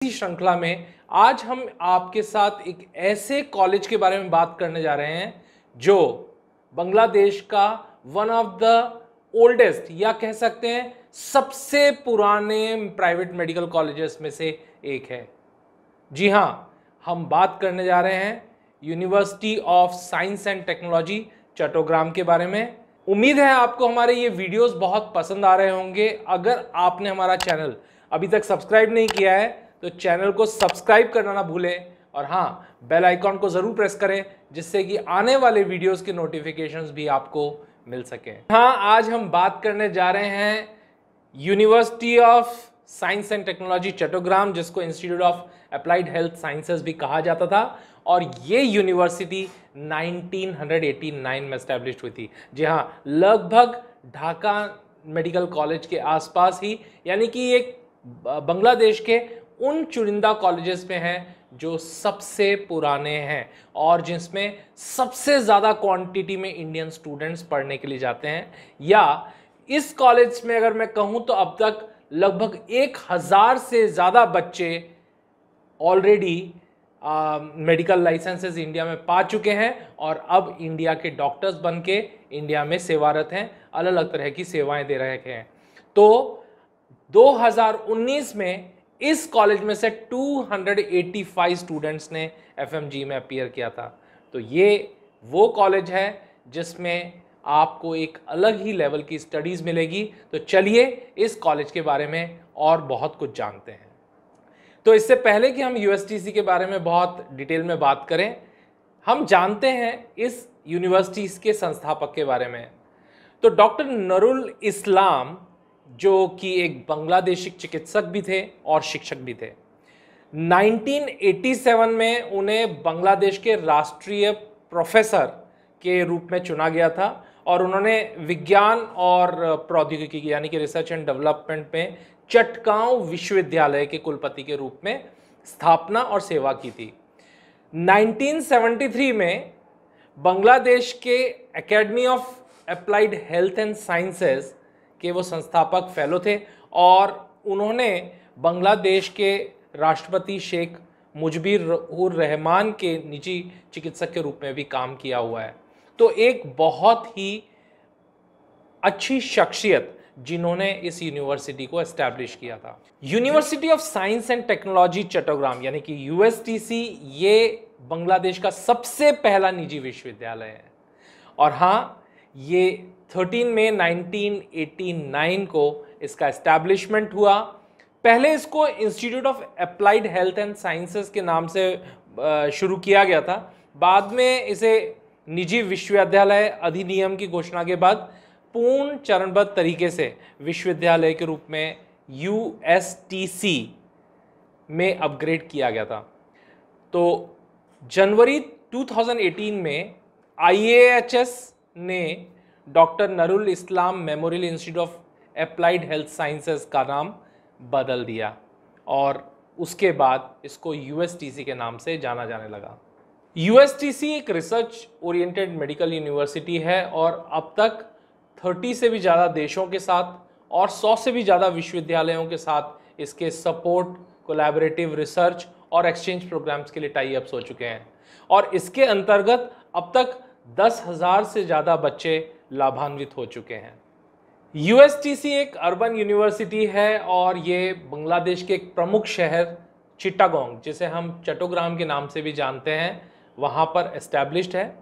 इसी श्रृंखला में आज हम आपके साथ एक ऐसे कॉलेज के बारे में बात करने जा रहे हैं जो बांग्लादेश का वन ऑफ द ओल्डेस्ट या कह सकते हैं सबसे पुराने प्राइवेट मेडिकल कॉलेजेस में से एक है। जी हां, हम बात करने जा रहे हैं university of science and technology Chattogram के बारे में। उम्मीद है आपको हमारे ये वीडियोस बहुत पसंद आ रहे होंगे। अगर आपने हमारा चैनल अभी तक सब्सक्राइब नहीं किया है तो चैनल को सब्सक्राइब करना ना भूलें और हाँ, बेल आइकॉन को जरूर प्रेस करें जिससे कि आने वाले वीडियोस के नोटिफिकेशंस भी आपको मिल सकें। हाँ, आज हम बात करने जा रहे हैं university of science and technology Chattogram, जिसको institute of applied health sciences भी कहा जाता था, और ये यूनिवर्सिटी 1989 में एस्टैब्लिश हुई थी। जी हाँ, लगभग ढाका मेडिकल कॉलेज के आसपास ही, यानी कि एक बांग्लादेश के उन चुनिंदा कॉलेजेस में है जो सबसे पुराने हैं और जिसमें सबसे ज़्यादा क्वांटिटी में इंडियन स्टूडेंट्स पढ़ने के लिए जाते हैं। या इस कॉलेज में अगर मैं कहूं तो अब तक लगभग 1000 से ज़्यादा बच्चे ऑलरेडी मेडिकल लाइसेंसेस इंडिया में पा चुके हैं और अब इंडिया के डॉक्टर्स बन के इंडिया में सेवारत हैं, अलग अलग तरह की सेवाएं दे रहे हैं। तो 2019 में इस कॉलेज में से 285 स्टूडेंट्स ने एफएमजी में अपीयर किया था। तो ये वो कॉलेज है जिसमें आपको एक अलग ही लेवल की स्टडीज़ मिलेगी। तो चलिए इस कॉलेज के बारे में और बहुत कुछ जानते हैं। तो इससे पहले कि हम यूएसटीसी के बारे में बहुत डिटेल में बात करें, हम जानते हैं इस यूनिवर्सिटी के संस्थापक के बारे में। तो डॉक्टर नरुल इस्लाम, जो कि एक बांग्लादेशी चिकित्सक भी थे और शिक्षक भी थे, 1987 में उन्हें बांग्लादेश के राष्ट्रीय प्रोफेसर के रूप में चुना गया था और उन्होंने विज्ञान और प्रौद्योगिकी यानी कि रिसर्च एंड डेवलपमेंट में चटगांव विश्वविद्यालय के कुलपति के रूप में स्थापना और सेवा की थी। 1973 में बांग्लादेश के academy of applied health and sciences के वो संस्थापक फेलो थे और उन्होंने बांग्लादेश के राष्ट्रपति शेख मुजीबुर रहमान के निजी चिकित्सक के रूप में भी काम किया हुआ है। तो एक बहुत ही अच्छी शख्सियत जिन्होंने इस यूनिवर्सिटी को एस्टैब्लिश किया था। University of science and technology Chattogram यानी कि यूएसटीसी, ये बांग्लादेश का सबसे पहला निजी विश्वविद्यालय है और हाँ, ये 13 मई 1989 को इसका एस्टैब्लिशमेंट हुआ। पहले इसको institute of applied health and sciences के नाम से शुरू किया गया था। बाद में इसे निजी विश्वविद्यालय अधिनियम की घोषणा के बाद पूर्ण चरणबद्ध तरीके से विश्वविद्यालय के रूप में यूएसटीसी में अपग्रेड किया गया था। तो जनवरी 2018 में IAHS ने doctor Nurul Islam memorial institute of applied health sciences का नाम बदल दिया और उसके बाद इसको यूएसटीसी के नाम से जाना जाने लगा। यूएसटीसी एक रिसर्च ओरिएंटेड मेडिकल यूनिवर्सिटी है और अब तक 30 से भी ज़्यादा देशों के साथ और 100 से भी ज़्यादा विश्वविद्यालयों के साथ इसके सपोर्ट, कोलैबोरेटिव रिसर्च और एक्सचेंज प्रोग्राम्स के लिए टाई अप्स हो चुके हैं और इसके अंतर्गत अब तक 10,000 से ज़्यादा बच्चे लाभान्वित हो चुके हैं। यूएसटीसी एक अर्बन यूनिवर्सिटी है और ये बांग्लादेश के एक प्रमुख शहर चिट्टागोंग, जिसे हम चट्टोग्राम के नाम से भी जानते हैं, वहाँ पर एस्टैब्लिश्ड है।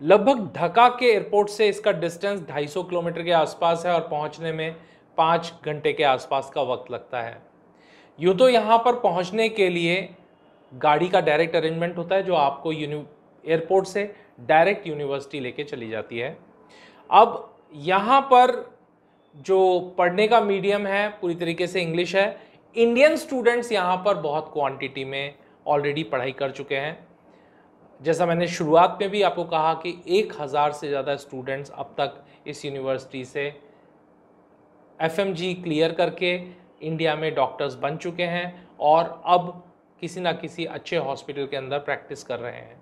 लगभग ढाका के एयरपोर्ट से इसका डिस्टेंस 250 किलोमीटर के आसपास है और पहुँचने में 5 घंटे के आसपास का वक्त लगता है। यूँ तो यहाँ पर पहुँचने के लिए गाड़ी का डायरेक्ट अरेंजमेंट होता है जो आपको एयरपोर्ट से डायरेक्ट यूनिवर्सिटी लेके चली जाती है। अब यहाँ पर जो पढ़ने का मीडियम है पूरी तरीके से इंग्लिश है। इंडियन स्टूडेंट्स यहाँ पर बहुत क्वांटिटी में ऑलरेडी पढ़ाई कर चुके हैं। जैसा मैंने शुरुआत में भी आपको कहा कि 1000 से ज़्यादा स्टूडेंट्स अब तक इस यूनिवर्सिटी से एफएमजी क्लियर करके इंडिया में डॉक्टर्स बन चुके हैं और अब किसी ना किसी अच्छे हॉस्पिटल के अंदर प्रैक्टिस कर रहे हैं।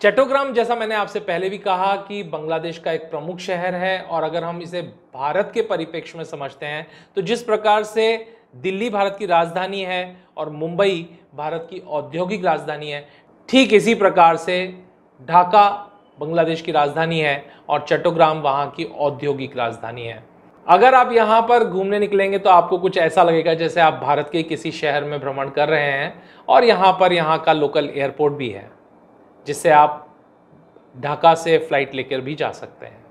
चट्टोग्राम, जैसा मैंने आपसे पहले भी कहा कि बांग्लादेश का एक प्रमुख शहर है और अगर हम इसे भारत के परिप्रेक्ष्य में समझते हैं तो जिस प्रकार से दिल्ली भारत की राजधानी है और मुंबई भारत की औद्योगिक राजधानी है, ठीक इसी प्रकार से ढाका बांग्लादेश की राजधानी है और चट्टग्राम वहाँ की औद्योगिक राजधानी है। अगर आप यहाँ पर घूमने निकलेंगे तो आपको कुछ ऐसा लगेगा जैसे आप भारत के किसी शहर में भ्रमण कर रहे हैं और यहाँ का लोकल एयरपोर्ट भी है, जिससे आप ढाका से फ्लाइट लेकर भी जा सकते हैं।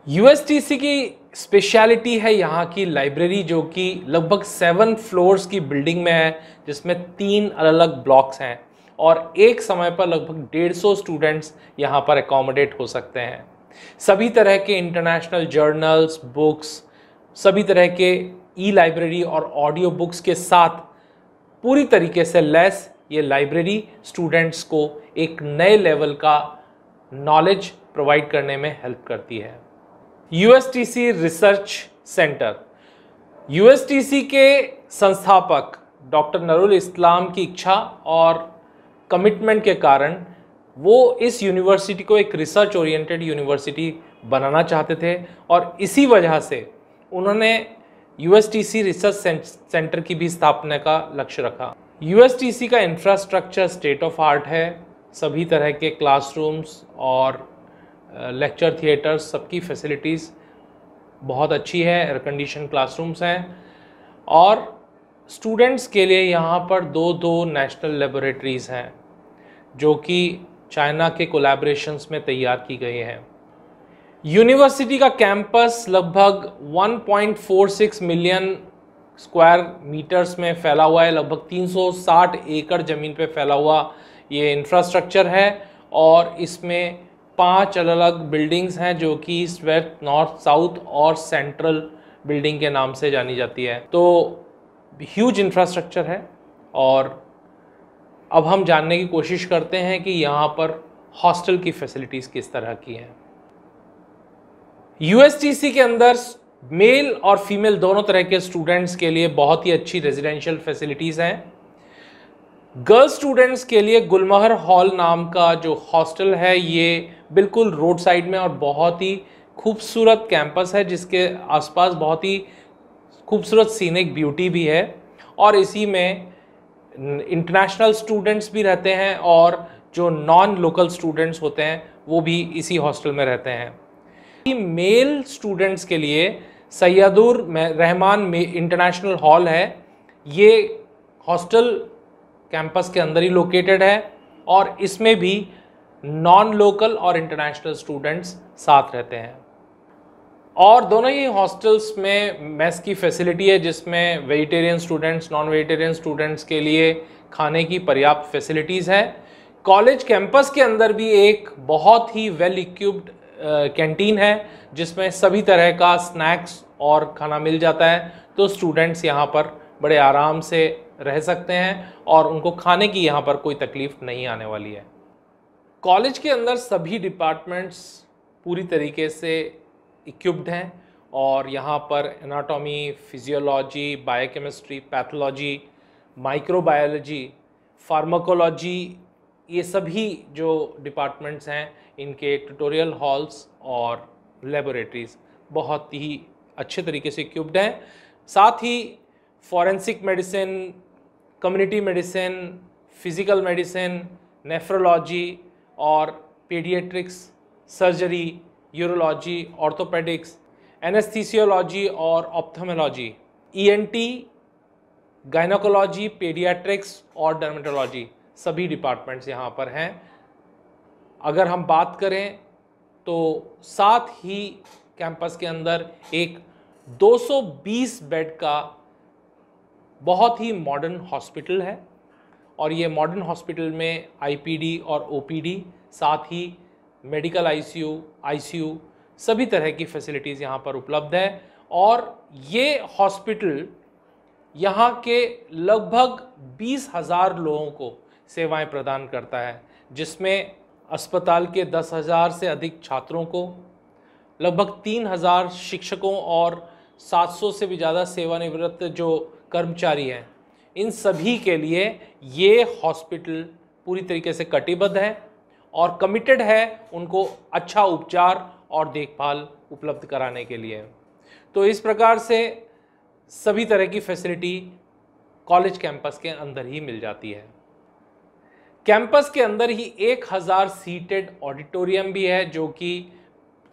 यूएसटीसी की स्पेशलिटी है यहाँ की लाइब्रेरी, जो कि लगभग 7 फ्लोर्स की बिल्डिंग में है, जिसमें 3 अलग अलग ब्लॉक्स हैं और एक समय पर लगभग 150 स्टूडेंट्स यहाँ पर एकोमोडेट हो सकते हैं। सभी तरह के इंटरनेशनल जर्नल्स, बुक्स, सभी तरह के ई लाइब्रेरी और ऑडियो बुक्स के साथ पूरी तरीके से लैस ये लाइब्रेरी स्टूडेंट्स को एक नए लेवल का नॉलेज प्रोवाइड करने में हेल्प करती है। यूएसटीसी रिसर्च सेंटर, यूएसटीसी के संस्थापक डॉक्टर नूरुल इस्लाम की इच्छा और कमिटमेंट के कारण वो इस यूनिवर्सिटी को एक रिसर्च ओरिएंटेड यूनिवर्सिटी बनाना चाहते थे और इसी वजह से उन्होंने यूएसटीसी रिसर्च सेंटर की भी स्थापना का लक्ष्य रखा। यूएसटीसी का इंफ्रास्ट्रक्चर स्टेट ऑफ आर्ट है, सभी तरह के क्लासरूम्स और लेक्चर थिएटर्स, सबकी फैसिलिटीज़ बहुत अच्छी है, एयर कंडीशन क्लासरूम्स हैं और स्टूडेंट्स के लिए यहाँ पर दो नेशनल लेबोरेटरीज़ हैं जो कि चाइना के कोलैबोरेशंस में तैयार की गई हैं। यूनिवर्सिटी का कैंपस लगभग 1.46 मिलियन स्क्वायर मीटर्स में फैला हुआ है, लगभग 360 एकड़ ज़मीन पे फैला हुआ ये इंफ्रास्ट्रक्चर है और इसमें 5 अलग अलग बिल्डिंग्स हैं जो कि ईस्ट, वेस्ट, नॉर्थ, साउथ और सेंट्रल बिल्डिंग के नाम से जानी जाती है। तो ह्यूज इंफ्रास्ट्रक्चर है और अब हम जानने की कोशिश करते हैं कि यहाँ पर हॉस्टल की फैसिलिटीज़ किस तरह की हैं। यूएसटीसी के अंदर मेल और फीमेल दोनों तरह के स्टूडेंट्स के लिए बहुत ही अच्छी रेजिडेंशियल फैसिलिटीज़ हैं। गर्ल्स स्टूडेंट्स के लिए गुलमहर हॉल नाम का जो हॉस्टल है ये बिल्कुल रोड साइड में और बहुत ही खूबसूरत कैंपस है, जिसके आसपास बहुत ही खूबसूरत सीनिक ब्यूटी भी है और इसी में इंटरनेशनल स्टूडेंट्स भी रहते हैं और जो नॉन लोकल स्टूडेंट्स होते हैं वो भी इसी हॉस्टल में रहते हैं। मेल स्टूडेंट्स के लिए सैयदुर रहमान इंटरनेशनल हॉल है। ये हॉस्टल कैंपस के अंदर ही लोकेटेड है और इसमें भी नॉन लोकल और इंटरनेशनल स्टूडेंट्स साथ रहते हैं और दोनों ही हॉस्टल्स में मेस की फैसिलिटी है, जिसमें vegetarian students, non vegetarian students के लिए खाने की पर्याप्त फैसिलिटीज़ है। कॉलेज कैंपस के अंदर भी एक बहुत ही वेल इक्विप्ड कैंटीन है जिसमें सभी तरह का स्नैक्स और खाना मिल जाता है, तो स्टूडेंट्स यहाँ पर बड़े आराम से रह सकते हैं और उनको खाने की यहाँ पर कोई तकलीफ़ नहीं आने वाली है। कॉलेज के अंदर सभी डिपार्टमेंट्स पूरी तरीके से इक्विप्ड हैं और यहाँ पर anatomy, physiology, biochemistry, pathology, microbiology, pharmacology, ये सभी जो डिपार्टमेंट्स हैं इनके ट्यूटोरियल हॉल्स और लेबोरेटरीज़ बहुत ही अच्छे तरीके से इक्विप्ड हैं। साथ ही forensic medicine, community medicine, physical medicine, nephrology और paediatrics, surgery, urology, orthopaedics, anaesthesiology और ऑप्थेमोलॉजी, ईएनटी, गायनोकोलॉजी, पीडियाट्रिक्स और डर्मेटोलॉजी, सभी डिपार्टमेंट्स यहाँ पर हैं। अगर हम बात करें तो साथ ही कैंपस के अंदर एक 220 बेड का बहुत ही मॉडर्न हॉस्पिटल है और ये मॉडर्न हॉस्पिटल में आईपीडी और ओपीडी, साथ ही मेडिकल आईसीयू सभी तरह की फैसिलिटीज़ यहाँ पर उपलब्ध है और ये हॉस्पिटल यहाँ के लगभग 20,000 लोगों को सेवाएं प्रदान करता है, जिसमें अस्पताल के 10,000 से अधिक छात्रों को, लगभग 3,000 शिक्षकों और 700 से भी ज़्यादा सेवानिवृत्त जो कर्मचारी हैं, इन सभी के लिए ये हॉस्पिटल पूरी तरीके से कटिबद्ध है और कमिटेड है उनको अच्छा उपचार और देखभाल उपलब्ध कराने के लिए। तो इस प्रकार से सभी तरह की फैसिलिटी कॉलेज कैंपस के अंदर ही मिल जाती है। कैंपस के अंदर ही 1000 सीटेड ऑडिटोरियम भी है, जो कि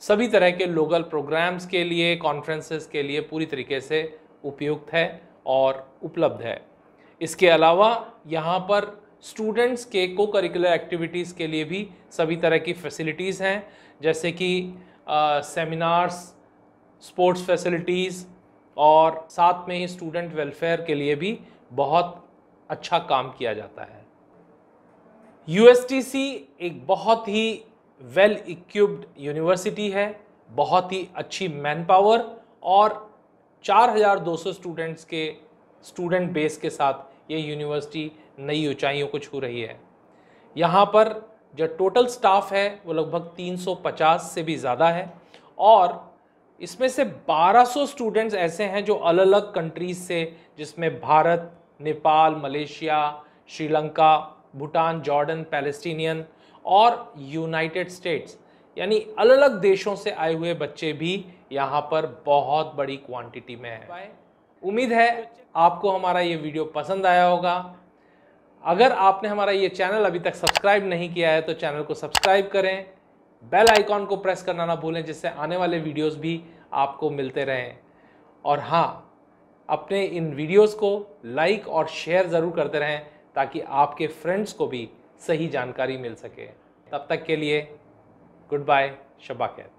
सभी तरह के लोकल प्रोग्राम्स के लिए, कॉन्फ्रेंसेस के लिए पूरी तरीके से उपयुक्त है और उपलब्ध है। इसके अलावा यहाँ पर स्टूडेंट्स के को करिकुलर एक्टिविटीज़ के लिए भी सभी तरह की फैसिलिटीज़ हैं, जैसे कि सेमिनार्स, स्पोर्ट्स फैसिलिटीज़, और साथ में ही स्टूडेंट वेलफेयर के लिए भी बहुत अच्छा काम किया जाता है। यूएसटीसी एक बहुत ही वेल इक्विप्ड यूनिवर्सिटी है, बहुत ही अच्छी मैन पावर और 4200 स्टूडेंट्स के स्टूडेंट बेस के साथ ये यूनिवर्सिटी नई ऊंचाइयों को छू रही है। यहाँ पर जो टोटल स्टाफ है वो लगभग 350 से भी ज़्यादा है, और इसमें से 1200 स्टूडेंट्स ऐसे हैं जो अलग अलग कंट्रीज से, जिसमें Bharat, Nepal, Malaysia, Sri Lanka, Bhutan, Jordan, Palestinian और यूनाइटेड स्टेट्स, यानी अलग अलग देशों से आए हुए बच्चे भी यहाँ पर बहुत बड़ी क्वांटिटी में हैं। उम्मीद है आपको हमारा ये वीडियो पसंद आया होगा। अगर आपने हमारा ये चैनल अभी तक सब्सक्राइब नहीं किया है तो चैनल को सब्सक्राइब करें, बेल आइकॉन को प्रेस करना ना भूलें, जिससे आने वाले वीडियोस भी आपको मिलते रहें। और हाँ, अपने इन वीडियोस को लाइक और शेयर ज़रूर करते रहें ताकि आपके फ्रेंड्स को भी सही जानकारी मिल सके। तब तक के लिए गुड बाय, शब्बा खैर।